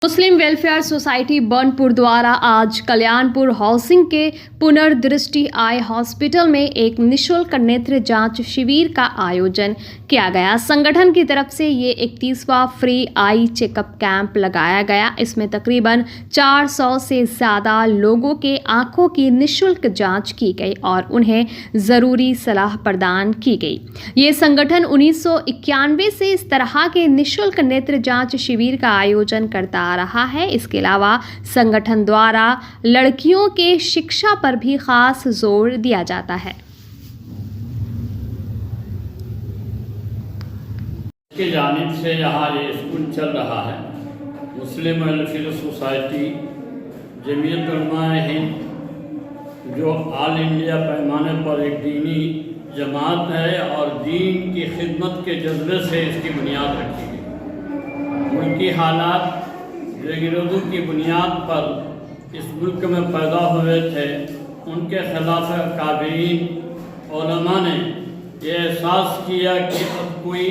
मुस्लिम welfare society Burnpur द्वारा आज Kalyanpur housing के पुनर्दृष्टि आई हॉस्पिटल में एक निःशुल्क नेत्र जांच शिविर का आयोजन किया गया। संगठन की तरफ से ये 31वां फ्री आई चेकअप कैंप लगाया गया। इसमें तकरीबन 400 से ज़्यादा लोगों के आंखों की निःशुल्क जांच की गई और उन्हें ज़रूरी सलाह प्रदान की गई। ये संगठन 1991 से इस तरह के निःशुल्क नेत्र जांच शिविर का आयोजन करता आ रहा है। इसके अलावा संगठन द्वारा लड़कियों के शिक्षा पर भी खास जोर दिया जाता है। की जानिब से यहाँ ये स्कूल चल रहा है। मुस्लिम वेलफेयर सोसाइटी जमीयत उलमाए हिंद जो ऑल इंडिया पैमाने पर एक दीनी जमात है और दीन की खिदमत के जज्बे से इसकी बुनियाद रखी गई। मुल्की हालात जो गिरोदू की बुनियाद पर इस मुल्क में पैदा हुए थे, उनके खिलाफ काबिरीन उलमा ने ये एहसास किया कि अब कोई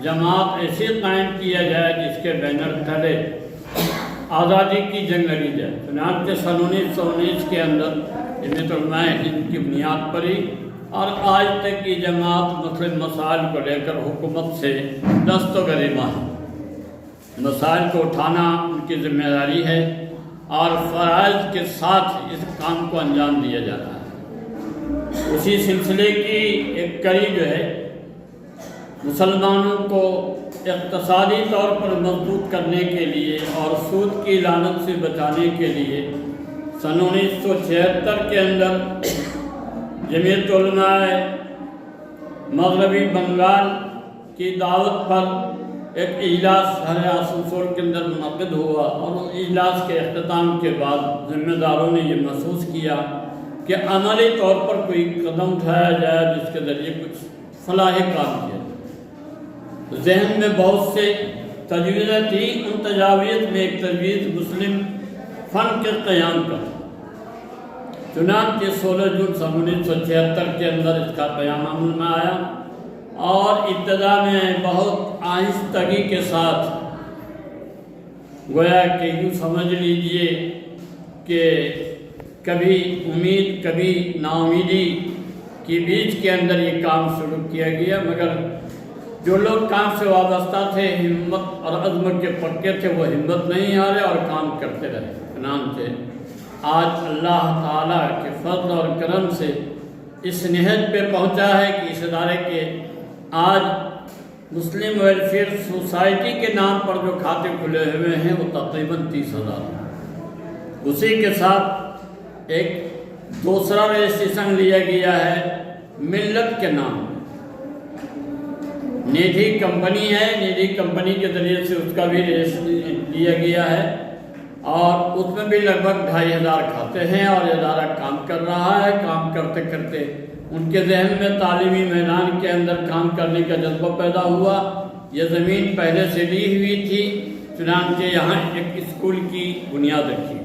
जमात ऐसे कायम किया जाए जिसके बैनर तले आज़ादी की जंग लड़ी जाए। चुनांचे सन 1919 के अंदर जमीयत उलमाए हिंद की बुनियाद पड़ी और आज तक ये जमात मुस्लिम मसाइल को लेकर हुकूमत से दस्तगरीमा है। मसाइल को उठाना उनकी जिम्मेदारी है और फ़राइज़ के साथ इस काम को अंजाम दिया जा रहा है। उसी सिलसिले की एक कड़ी जो है मुसलमानों को इक़्तिसादी तौर पर मजबूत करने के लिए और सूद की लानत से बचाने के लिए सन 1976 के अंदर जमीयत उलमाए मग़रबी बंगाल की दावत पर एक इजलास शहर आसनसोल के अंदर मुनक़िद हुआ और उस इजलास के अख्ताम के बाद ज़िम्मेदारों ने ये महसूस किया कि अमली तौर पर कोई कदम उठाया जाए जिसके ज़रिए कुछ फलाही काम किया। जहन में बहुत से तजवीज़ें थी। उन तजावीज़ में एक तजवीज़ मुस्लिम फ़न के क़याम का, चुनांचे 16 जून सन 1976 के अंदर इसका क़याम अमल में आया और इब्तदा में बहुत आहिस्तगी के साथ गोया कि यूँ समझ लीजिए कि कभी उम्मीद कभी नाउमीदी के बीच के अंदर ये काम शुरू किया गया, मगर जो लोग काम से वाबस्ता थे, हिम्मत और अज़्म के पक्के थे, वो हिम्मत नहीं हारे और काम करते रहे। नाम से आज अल्लाह ताला के फضل और करम से इस निहज पे पहुँचा है कि इस इदारे के आज मुस्लिम वेलफेयर सोसाइटी के नाम पर जो खाते खुले हुए हैं वो तकरीबन 30,000। उसी के साथ एक दूसरा रजिस्ट्रेशन लिया गया है मिल्लत के नाम। निधि कंपनी है, निधि कंपनी के ज़रिए से उसका भी रजिस्ट्रेशन लिया गया है और उसमें भी लगभग 2,500 खाते हैं और इदारा काम कर रहा है। काम करते करते उनके जहन में तालीमी मैदान के अंदर काम करने का जज्बा पैदा हुआ। यह ज़मीन पहले से ली हुई थी, चुनांचे यहाँ एक स्कूल की बुनियाद रखी।